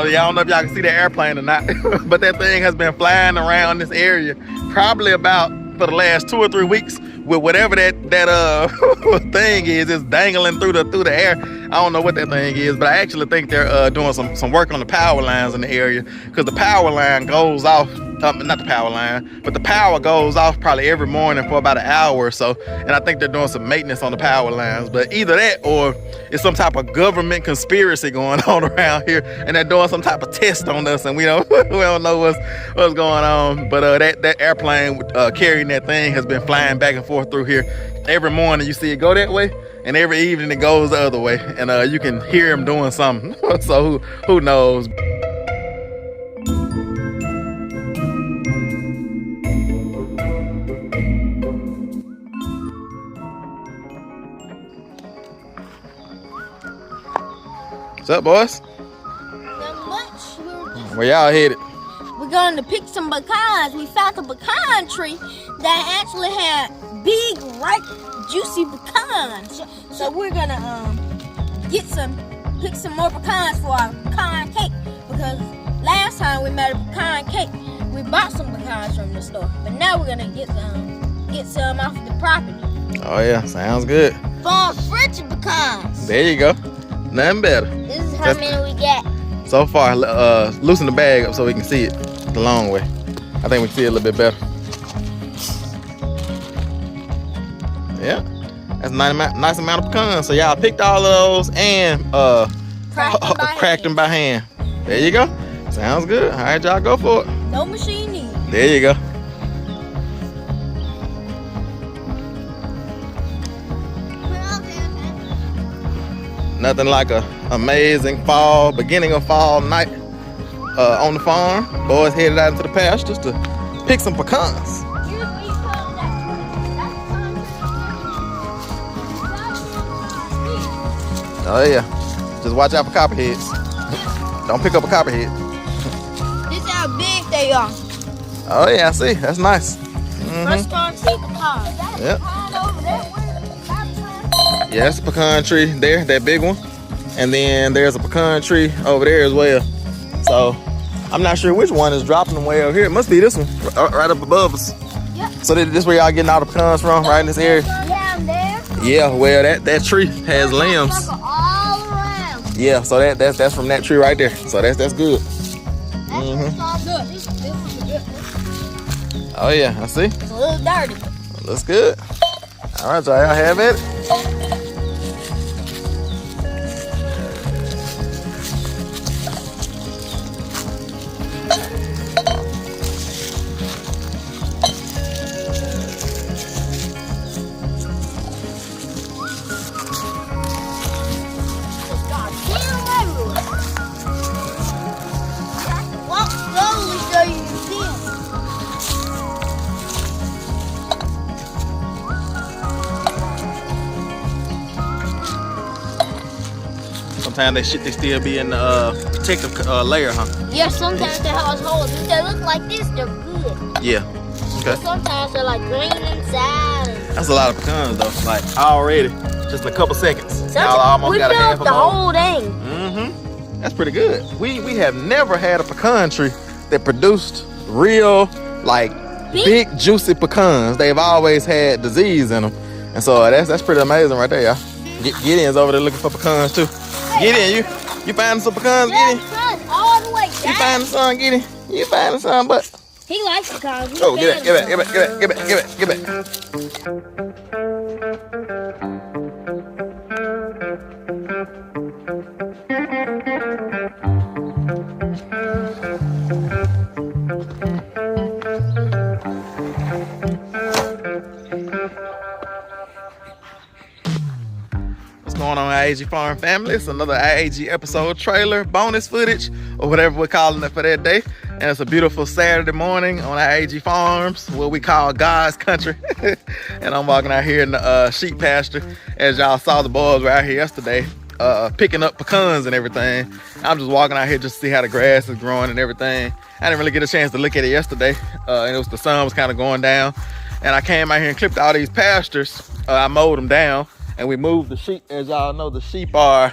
y'all don't know if y'all can see the airplane or not, but that thing has been flying around this area probably about for the last 2 or 3 weeks with whatever that thing is. It's dangling through the air. I don't know what that thing is, but I actually think they're doing some work on the power lines in the area, because the power line goes off. Not the power line, but the power goes off probably every morning for about an hour or so, and I think they're doing some maintenance on the power lines. But either that or it's some type of government conspiracy going on around here, and they're doing some type of test on us, and we don't know what's going on. But that airplane carrying that thing has been flying back and forth through here. Every morning you see it go that way, and every evening it goes the other way, and you can hear him doing something. So who knows? What's up, boys? Not much. Where y'all headed? We're going to pick some pecans. We found a pecan tree that actually had big, ripe, juicy pecans. So we're gonna pick some more pecans for our pecan cake, because last time we made a pecan cake, we bought some pecans from the store. But now we're gonna get some off the property. Oh yeah, sounds good. Farm French pecans. There you go. Nothing better. This is how many we got. So far, loosen the bag up so we can see it the long way. I think we can see it a little bit better. Yeah, that's a nice amount of pecans. So y'all picked all of those and cracked them by hand. There you go. Sounds good. All right, y'all go for it. No machine needed. There you go. Nothing like a amazing beginning of fall night on the farm. Boys headed out into the pastures to pick some pecans. Oh yeah, just watch out for copperheads. Don't pick up a copperhead. This is how big they are. Oh yeah, I see. That's nice. First time see pecan. Yep. Yeah, that's a pecan tree there, that big one. And then there's a pecan tree over there as well. So I'm not sure which one is dropping them way over here. It must be this one, right up above us. Yep. So this where y'all getting all the pecans from, right in this area? Yeah, I'm there. Yeah, well that tree has limbs. All around. Yeah, so that's from that tree right there. So that's good. That's all good. This is good. Oh yeah, I see. It's a little dirty. Looks good. All right, so y'all have it. Sometimes they still be in the protective layer, huh? Yeah, sometimes they have holes. If they look like this, they're good. Yeah. Okay. But sometimes they're like green inside. That's a lot of pecans though. Like already, just in a couple seconds. Y'all almost We got a filled half up the whole thing. That's pretty good. We have never had a pecan tree that produced real, like big juicy pecans. They've always had disease in them, and so that's pretty amazing right there, y'all. Gideon's over there looking for pecans too. Gideon, you finding some pecans, Gideon? All the way down. You finding some, Gideon? You finding some, but he likes pecans. oh, give it. What's going on, I.A.G Farm family? It's another I.A.G episode trailer, bonus footage, or whatever we're calling it for that day. And it's a beautiful Saturday morning on I.A.G Farms, what we call God's country. And I'm walking out here in the sheep pasture. As y'all saw, the boys were out here yesterday picking up pecans and everything. I'm just walking out here just to see how the grass is growing and everything. I didn't really get a chance to look at it yesterday. And the sun was kind of going down. And I came out here and clipped all these pastures. I mowed them down. And we moved the sheep. As y'all know, the sheep are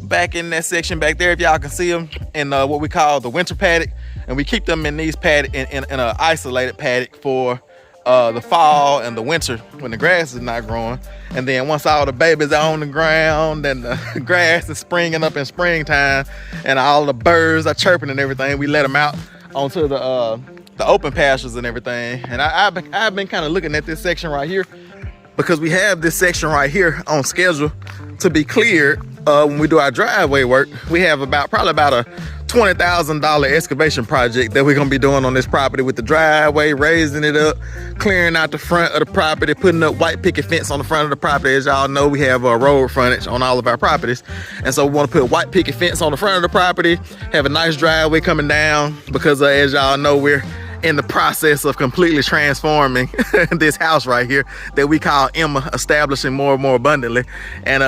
back in that section back there, if y'all can see them, in what we call the winter paddock, and we keep them in these paddock in an isolated paddock for the fall and the winter when the grass is not growing. And then once all the babies are on the ground and the grass is springing up in springtime and all the birds are chirping and everything, we let them out onto the open pastures and everything. And I've been kind of looking at this section right here, because we have this section right here on schedule to be cleared when we do our driveway work. We have probably about a $20,000 excavation project that we're gonna be doing on this property, with the driveway, raising it up, clearing out the front of the property, putting up white picket fence on the front of the property. As y'all know, we have a road frontage on all of our properties, and so we want to put white picket fence on the front of the property, have a nice driveway coming down, because as y'all know, we're in the process of completely transforming this house right here that we call Emma, establishing more and more abundantly. And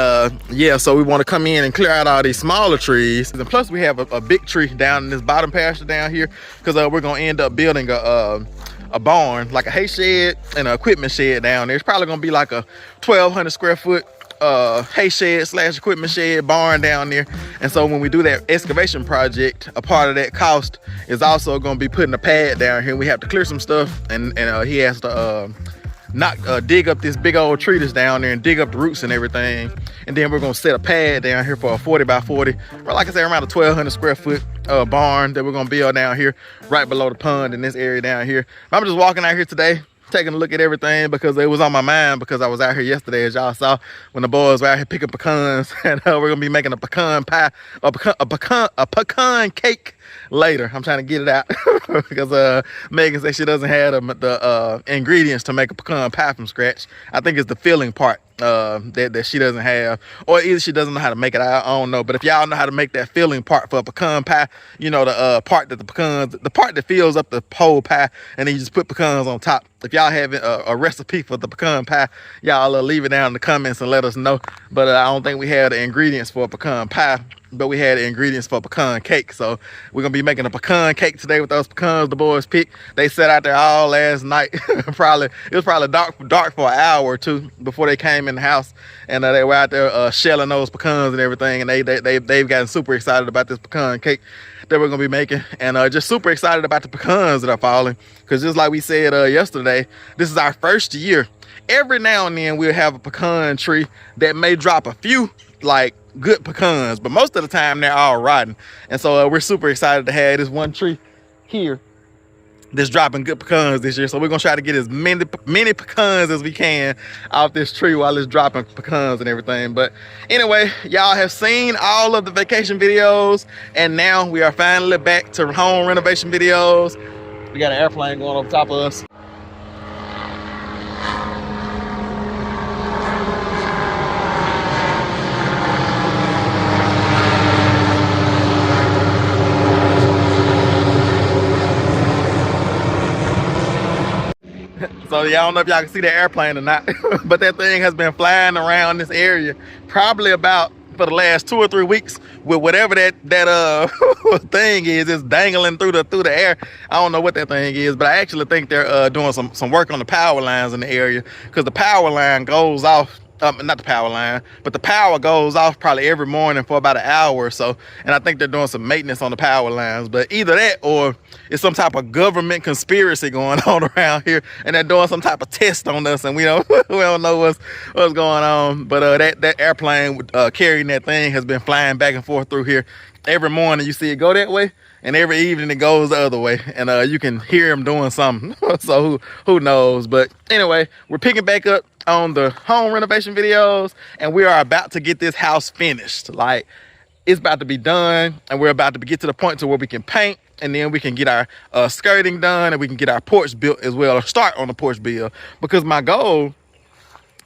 yeah, so we want to come in and clear out all these smaller trees, and plus we have a big tree down in this bottom pasture down here, because we're gonna end up building a barn, like a hay shed and an equipment shed down there. It's probably gonna be like a 1,200 square foot hay shed / equipment shed barn down there. And so when we do that excavation project, a part of that cost is also going to be putting a pad down here. We have to clear some stuff, and he has to dig up this big old tree that's down there and dig up the roots and everything. And then we're going to set a pad down here for a 40 by 40, or like I said, around a 1,200 square foot barn that we're going to build down here right below the pond in this area down here. I'm just walking out here today, taking a look at everything, because it was on my mind, because I was out here yesterday, as y'all saw, when the boys were out here picking pecans, and we're gonna be making a pecan pie, a pecan cake later. I'm trying to get it out because Megan said she doesn't have the ingredients to make a pecan pie from scratch. I think it's the filling part that she doesn't have, or either she doesn't know how to make it. I don't know. But if y'all know how to make that filling part for a pecan pie, you know, the part that the part that fills up the whole pie, and then you just put pecans on top. If y'all have a recipe for the pecan pie, y'all leave it down in the comments and let us know. But I don't think we have the ingredients for a pecan pie, but we had the ingredients for a pecan cake. So we're gonna be making a pecan cake today with those pecans the boys picked. They sat out there all last night. It was probably dark for an hour or two before they came in the house, and they were out there shelling those pecans and everything. And they've gotten super excited about this pecan cake that we're gonna be making, and just super excited about the pecans that are falling, because just like we said yesterday, this is our first year. Every now and then we'll have a pecan tree that may drop a few like good pecans, but most of the time they're all rotten. And so we're super excited to have this one tree here that's dropping good pecans this year. So we're gonna try to get as many pecans as we can off this tree while it's dropping pecans and everything. But anyway, y'all have seen all of the vacation videos, and now we are finally back to home renovation videos. We got an airplane going over top of us. So y'all don't know if y'all can see that airplane or not, but that thing has been flying around this area probably about for the last 2 or 3 weeks with whatever that thing is. It's dangling through the air. I don't know what that thing is, but I actually think they're doing some work on the power lines in the area, because the power line goes off. Not the power line, but the power goes off probably every morning for about an hour or so. And I think they're doing some maintenance on the power lines. But either that, or it's some type of government conspiracy going on around here, and they're doing some type of test on us, and we don't know what's going on. But that airplane carrying that thing has been flying back and forth through here. Every morning you see it go that way, and every evening it goes the other way, and you can hear them doing something. So who knows? But anyway, we're picking back up on the home renovation videos, and we are about to get this house finished. Like, it's about to be done, and we're about to get to the point to where we can paint, and then we can get our skirting done, and we can get our porch built as well, or start on the porch build, because my goal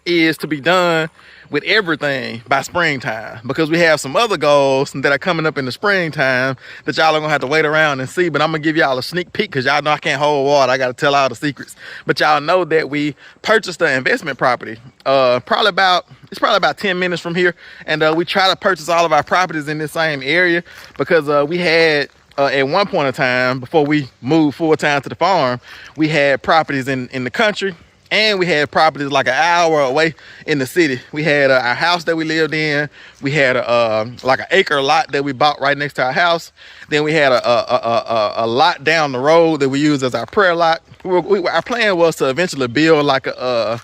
is to be done with everything by springtime, because we have some other goals that are coming up in the springtime that y'all are gonna have to wait around and see. But I'm gonna give y'all a sneak peek, because y'all know I can't hold water. I gotta tell all the secrets. But y'all know that we purchased an investment property probably about 10 minutes from here, and we try to purchase all of our properties in this same area, because we had at one point in time, before we moved full time to the farm, we had properties in the country And we had properties like an hour away in the city. We had our house that we lived in. We had like an acre lot that we bought right next to our house. Then we had a lot down the road that we used as our prayer lot. Our plan was to eventually build like a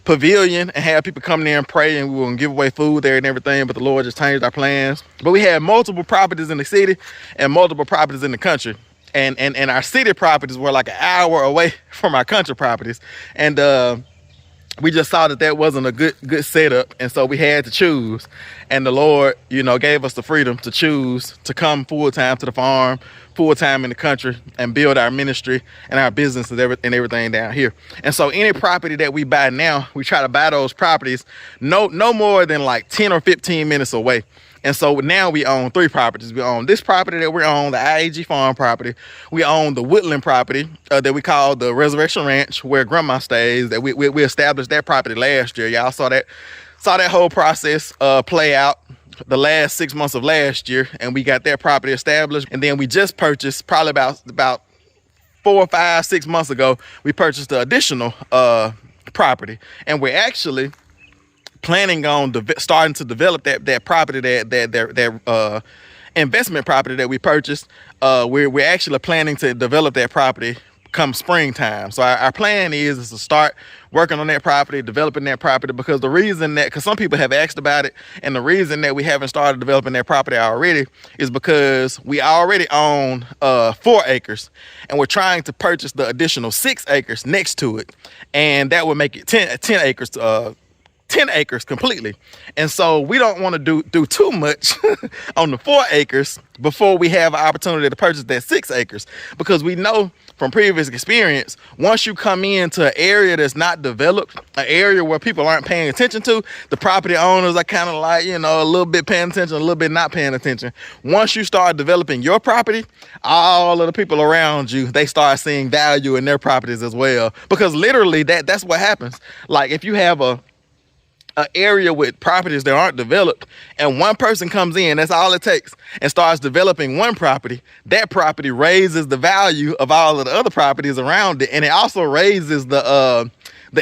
pavilion and have people come there and pray, and we were gonna give away food there and everything, but the Lord just changed our plans. But we had multiple properties in the city and multiple properties in the country. And our city properties were like an hour away from our country properties. And we just saw that wasn't a good setup. And so we had to choose. And the Lord, you know, gave us the freedom to choose to come full time to the farm, full time in the country, and build our ministry and our business and everything down here. And so any property that we buy now, we try to buy those properties no more than like 10 or 15 minutes away. And so now we own 3 properties. We own this property that we're on, the I.A.G farm property. We own the woodland property that we call the Resurrection Ranch, where Grandma stays. That we established that property last year. Y'all saw that whole process play out the last 6 months of last year, and we got that property established. And then we just purchased, probably about 4, 5, 6 months ago, we purchased the additional property, and we're actually planning on starting to develop that property, that investment property that we purchased. We're actually planning to develop that property come springtime. So our plan is to start working on that property, developing that property, because some people have asked about it, and the reason that we haven't started developing that property already is because we already own 4 acres, and we're trying to purchase the additional 6 acres next to it, and that would make it 10 acres 10 acres completely. And so we don't want to do too much on the 4 acres before we have an opportunity to purchase that 6 acres, because we know from previous experience, once you come into an area that's not developed, an area where people aren't paying attention to, the property owners are kind of like, you know, a little bit paying attention, a little bit not paying attention. Once you start developing your property, all of the people around you, they start seeing value in their properties as well, because literally that's what happens. Like if you have an area with properties that aren't developed, and one person comes in, that's all it takes, and starts developing one property, that property raises the value of all of the other properties around it, and it also raises the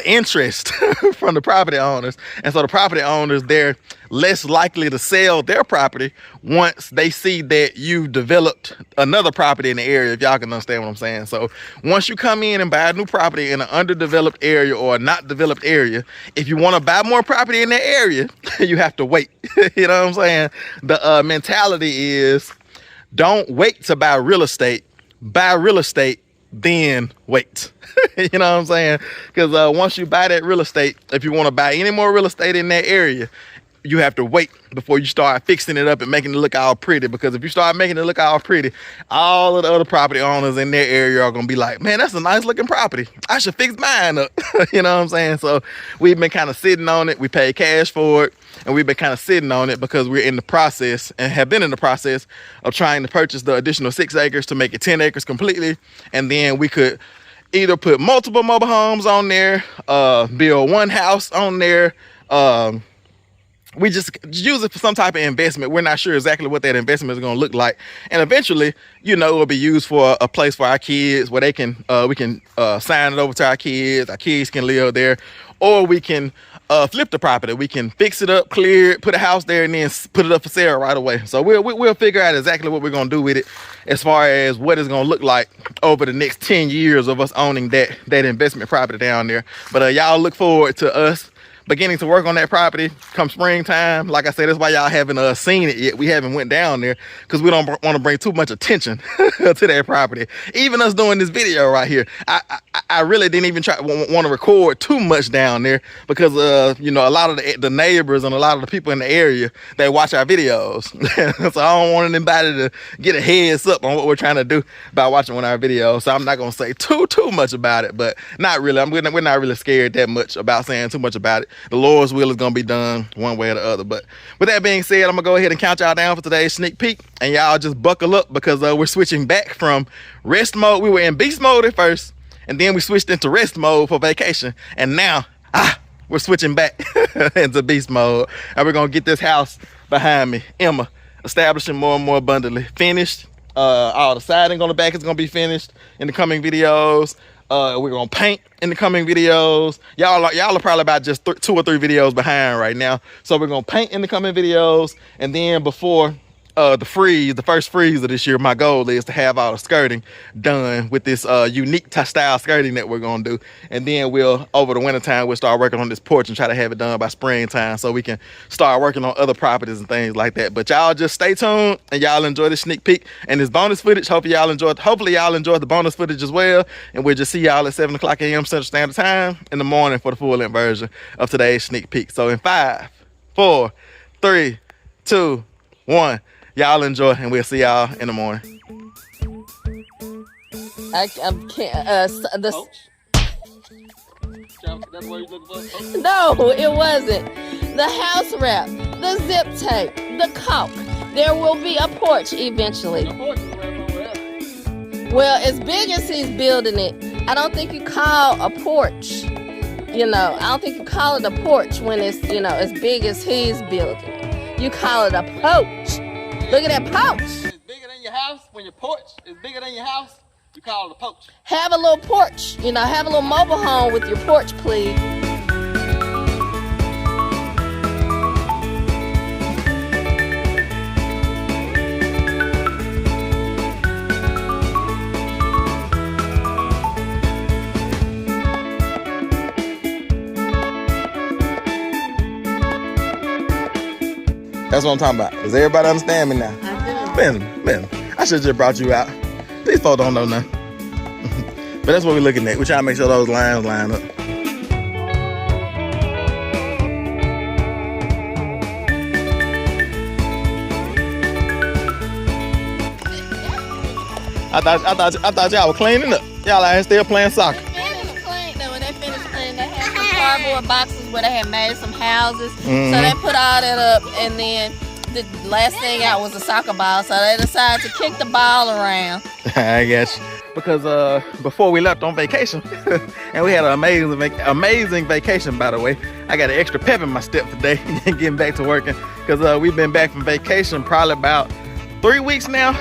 interest from the property owners. And so the property owners, they're less likely to sell their property once they see that you've developed another property in the area, if y'all can understand what I'm saying. So once you come in and buy a new property in an underdeveloped area or a not developed area, if you want to buy more property in that area, you have to wait. You know what I'm saying? The mentality is, don't wait to buy real estate, buy real estate, then wait. You know what I'm saying? Because once you buy that real estate, if you want to buy any more real estate in that area, you have to wait before you start fixing it up and making it look all pretty. Because if you start making it look all pretty, all of the other property owners in their area are going to be like, man, that's a nice looking property, I should fix mine up. You know what I'm saying? So we've been kind of sitting on it. We paid cash for it, and we've been kind of sitting on it because we're in the process, and have been in the process of trying to purchase the additional 6 acres to make it 10 acres completely. And then we could either put multiple mobile homes on there, build one house on there. We just use it for some type of investment. We're not sure exactly what that investment is going to look like. And eventually, you know, it'll be used for a place for our kids where they can, we can sign it over to our kids can live there, or we can flip the property. We can fix it up, clear it, put a house there, and then put it up for sale right away. So we'll figure out exactly what we're going to do with it as far as what it's going to look like over the next 10 years of us owning that investment property down there. But y'all look forward to us beginning to work on that property come springtime. Like I said, that's why y'all haven't seen it yet. We haven't went down there because we don't want to bring too much attention to that property. Even us doing this video right here, I really didn't even want to record too much down there because you know, a lot of the neighbors and a lot of the people in the area, they watch our videos. So I don't want anybody to get a heads up on what we're trying to do by watching one of our videos. So I'm not gonna say too much about it, but not really. We're not really scared that much about saying too much about it. The Lord's will is gonna be done one way or the other. But with that being said, I'm gonna go ahead and count y'all down for today's sneak peek, and y'all just buckle up because we're switching back from rest mode. We were in beast mode at first, and then we switched into rest mode for vacation, and now we're switching back into beast mode, and we're gonna get this house behind me, Emma, establishing more and more abundantly, finished. All the siding on the back is gonna be finished in the coming videos. We're gonna paint in the coming videos. Y'all are probably about just 2 or 3 videos behind right now. So we're gonna paint in the coming videos, and then before the first freeze of this year, my goal is to have all the skirting done with this unique style skirting that we're gonna do. And then we'll, over the winter time, we'll start working on this porch and try to have it done by springtime so we can start working on other properties and things like that. But y'all just stay tuned and y'all enjoy this sneak peek and this bonus footage. Hopefully y'all enjoyed the bonus footage as well. And we'll just see y'all at 7 o'clock a.m. Central Standard Time in the morning for the full-length version of today's sneak peek. So in 5, 4, 3, 2, 1. Y'all enjoy, and we'll see y'all in the morning. I can't. That's what you looking for? No, it wasn't. The house wrap, the zip tape, the caulk. There will be a porch eventually. Well, as big as he's building it, I don't think you call a porch. You know, I don't think you call it a porch when it's, you know, as big as he's building. You call it a porch. Look at that porch. It's bigger than your house. When your porch is bigger than your house, you call it a porch. Have a little porch. You know, have a little mobile home with your porch, please. That's what I'm talking about. Does everybody understand me now? I do. Man, I should have just brought you out. These folks don't know nothing. But that's what we're looking at. We're trying to make sure those lines line up. I thought y'all were cleaning up. Y'all out here still playing soccer. When they finished cleaning, they had some cardboard boxes where they had made some houses. Mm-hmm. So they put all that up, and then the last thing out was a soccer ball. So they decided to kick the ball around. I guess because before we left on vacation, and we had an amazing vacation, by the way. I got an extra pep in my step today, getting back to working, because we've been back from vacation probably about 3 weeks now.